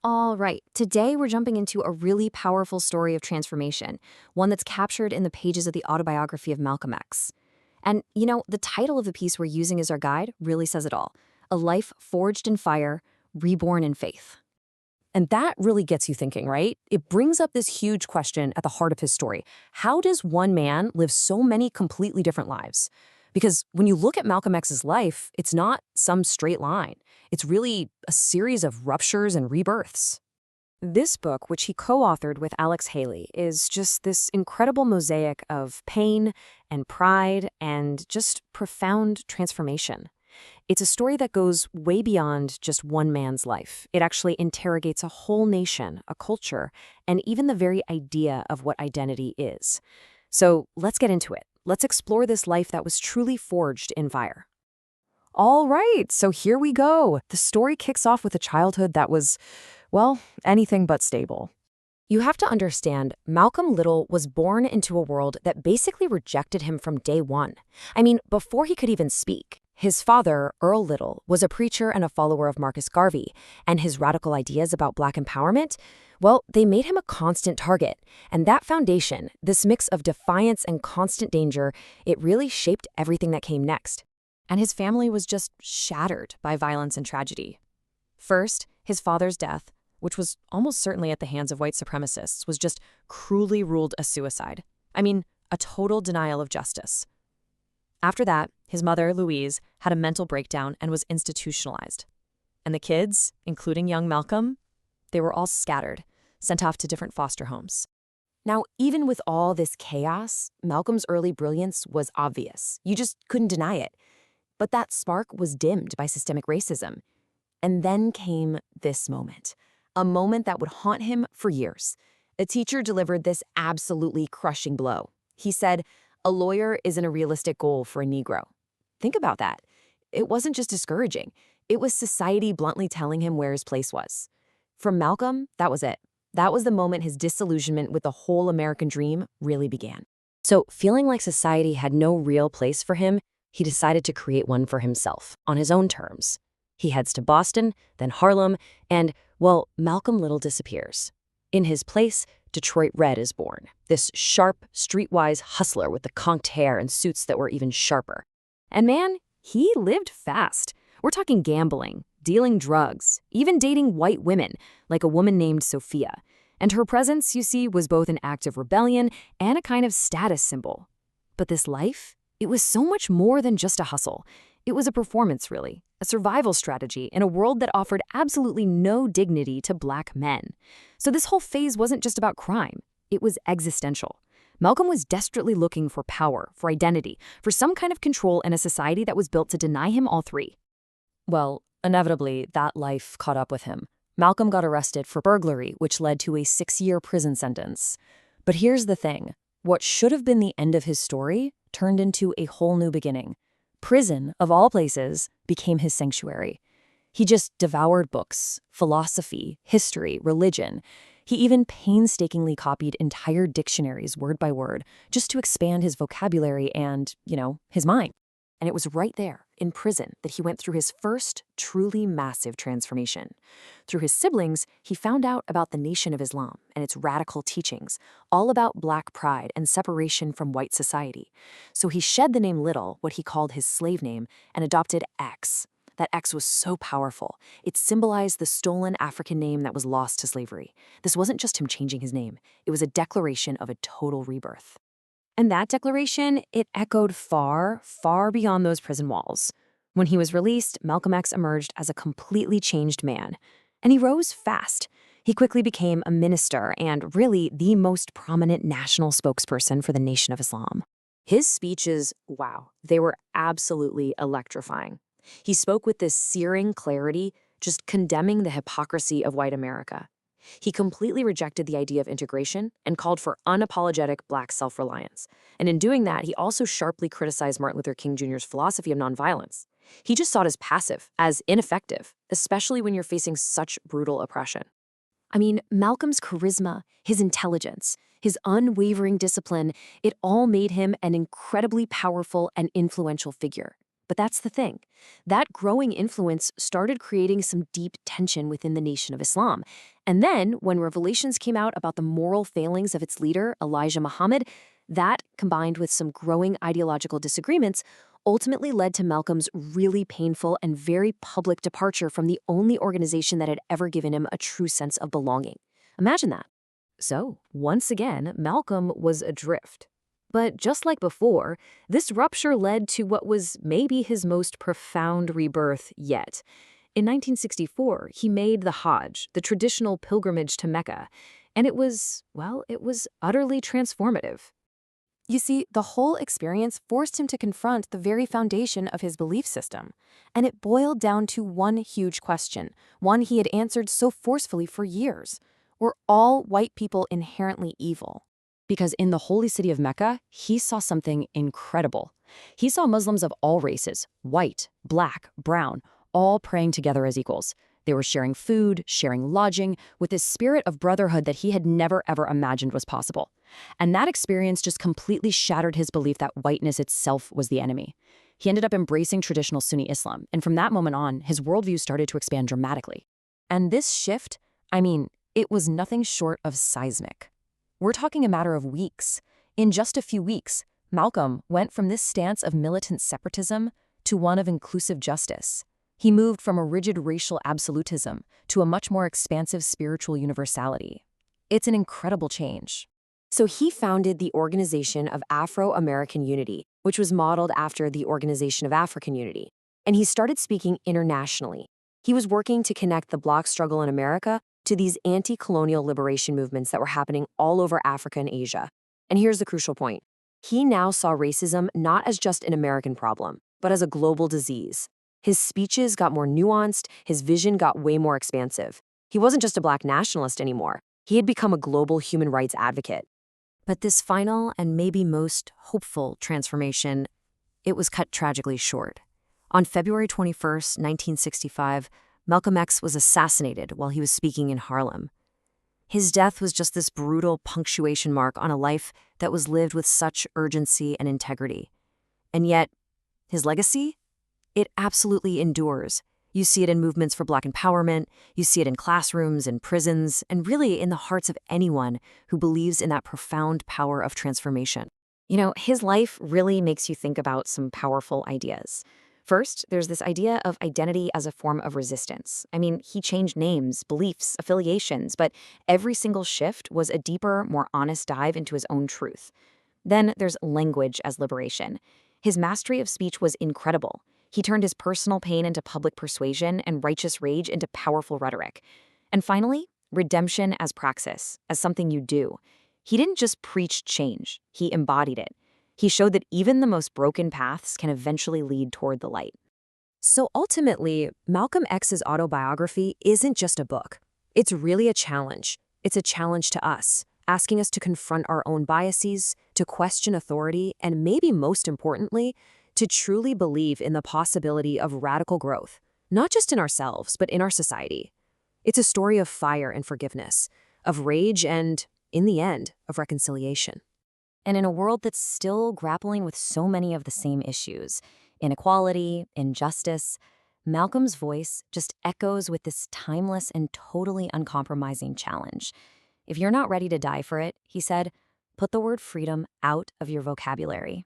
All right, today we're jumping into a really powerful story of transformation, one that's captured in the pages of the autobiography of Malcolm X. And, the title of the piece we're using as our guide really says it all: A Life Forged in Fire, Reborn in Faith. And that really gets you thinking, right? It brings up this huge question at the heart of his story. How does one man live so many completely different lives? Because when you look at Malcolm X's life, it's not some straight line. It's really a series of ruptures and rebirths. This book, which he co-authored with Alex Haley, is just this incredible mosaic of pain and pride and just profound transformation. It's a story that goes way beyond just one man's life. It actually interrogates a whole nation, a culture, and even the very idea of what identity is. So let's get into it. Let's explore this life that was truly forged in fire. All right, so here we go. The story kicks off with a childhood that was, well, anything but stable. You have to understand, Malcolm Little was born into a world that basically rejected him from day one. I mean, before he could even speak. His father, Earl Little, was a preacher and a follower of Marcus Garvey, and his radical ideas about Black empowerment, well, they made him a constant target. And that foundation, this mix of defiance and constant danger, it really shaped everything that came next. And his family was just shattered by violence and tragedy. First, his father's death, which was almost certainly at the hands of white supremacists, was just cruelly ruled a suicide. I mean, a total denial of justice. After that, his mother, Louise, had a mental breakdown and was institutionalized. And the kids, including young Malcolm, they were all scattered, sent off to different foster homes. Now, even with all this chaos, Malcolm's early brilliance was obvious. You just couldn't deny it. But that spark was dimmed by systemic racism. And then came this moment, a moment that would haunt him for years. A teacher delivered this absolutely crushing blow. He said, "A lawyer isn't a realistic goal for a Negro." Think about that. It wasn't just discouraging. It was society bluntly telling him where his place was. For Malcolm, that was it. That was the moment his disillusionment with the whole American dream really began. So, feeling like society had no real place for him, he decided to create one for himself, on his own terms. He heads to Boston, then Harlem, and, well, Malcolm Little disappears. In his place, Detroit Red is born, this sharp, streetwise hustler with the conked hair and suits that were even sharper. And man, he lived fast. We're talking gambling, dealing drugs, even dating white women, like a woman named Sophia. And her presence, you see, was both an act of rebellion and a kind of status symbol. But this life, it was so much more than just a hustle. It was a performance, really, a survival strategy in a world that offered absolutely no dignity to Black men. So this whole phase wasn't just about crime. It was existential. Malcolm was desperately looking for power, for identity, for some kind of control in a society that was built to deny him all three. Well, inevitably, that life caught up with him. Malcolm got arrested for burglary, which led to a 6-year prison sentence. But here's the thing. What should have been the end of his story turned into a whole new beginning. Prison, of all places, became his sanctuary. He just devoured books, philosophy, history, religion. He even painstakingly copied entire dictionaries word by word just to expand his vocabulary and, his mind. And it was right there, in prison, that he went through his first truly massive transformation. Through his siblings, he found out about the Nation of Islam and its radical teachings, all about Black pride and separation from white society. So he shed the name Little, what he called his slave name, and adopted X. That X was so powerful. It symbolized the stolen African name that was lost to slavery. This wasn't just him changing his name. It was a declaration of a total rebirth. And that declaration, it echoed far, far beyond those prison walls. When he was released, Malcolm X emerged as a completely changed man. And he rose fast. He quickly became a minister and really the most prominent national spokesperson for the Nation of Islam. His speeches, wow, they were absolutely electrifying. He spoke with this searing clarity, just condemning the hypocrisy of white America. He completely rejected the idea of integration and called for unapologetic Black self-reliance. And in doing that, he also sharply criticized Martin Luther King Jr.'s philosophy of nonviolence. He just saw it as passive, as ineffective, especially when you're facing such brutal oppression. I mean, Malcolm's charisma, his intelligence, his unwavering discipline, it all made him an incredibly powerful and influential figure. But that's the thing. That growing influence started creating some deep tension within the Nation of Islam. And then, when revelations came out about the moral failings of its leader, Elijah Muhammad, that, combined with some growing ideological disagreements, ultimately led to Malcolm's really painful and very public departure from the only organization that had ever given him a true sense of belonging. Imagine that. So, once again, Malcolm was adrift. But just like before, this rupture led to what was maybe his most profound rebirth yet. In 1964, he made the Hajj, the traditional pilgrimage to Mecca, and it was utterly transformative. You see, the whole experience forced him to confront the very foundation of his belief system. And it boiled down to one huge question, one he had answered so forcefully for years. Were all white people inherently evil? Because in the holy city of Mecca, he saw something incredible. He saw Muslims of all races, white, black, brown, all praying together as equals. They were sharing food, sharing lodging, with this spirit of brotherhood that he had never ever imagined was possible. And that experience just completely shattered his belief that whiteness itself was the enemy. He ended up embracing traditional Sunni Islam, and from that moment on, his worldview started to expand dramatically. And this shift, it was nothing short of seismic. We're talking a matter of weeks. In just a few weeks, Malcolm went from this stance of militant separatism to one of inclusive justice. He moved from a rigid racial absolutism to a much more expansive spiritual universality. It's an incredible change. So he founded the Organization of Afro-American Unity, which was modeled after the Organization of African Unity. And he started speaking internationally. He was working to connect the Black struggle in America to these anti-colonial liberation movements that were happening all over Africa and Asia. And here's the crucial point. He now saw racism not as just an American problem, but as a global disease. His speeches got more nuanced, his vision got way more expansive. He wasn't just a Black nationalist anymore. He had become a global human rights advocate. But this final and maybe most hopeful transformation, it was cut tragically short. On February 21st, 1965, Malcolm X was assassinated while he was speaking in Harlem. His death was just this brutal punctuation mark on a life that was lived with such urgency and integrity. And yet, his legacy? It absolutely endures. You see it in movements for Black empowerment, you see it in classrooms and prisons, and really in the hearts of anyone who believes in that profound power of transformation. His life really makes you think about some powerful ideas. First, there's this idea of identity as a form of resistance. He changed names, beliefs, affiliations, but every single shift was a deeper, more honest dive into his own truth. Then there's language as liberation. His mastery of speech was incredible. He turned his personal pain into public persuasion and righteous rage into powerful rhetoric. And finally, redemption as praxis, as something you do. He didn't just preach change, he embodied it. He showed that even the most broken paths can eventually lead toward the light. So ultimately, Malcolm X's autobiography isn't just a book. It's really a challenge. It's a challenge to us, asking us to confront our own biases, to question authority, and maybe most importantly, to truly believe in the possibility of radical growth, not just in ourselves, but in our society. It's a story of fire and forgiveness, of rage and, in the end, of reconciliation. And in a world that's still grappling with so many of the same issues, inequality, injustice, Malcolm's voice just echoes with this timeless and totally uncompromising challenge. If you're not ready to die for it, he said, put the word freedom out of your vocabulary.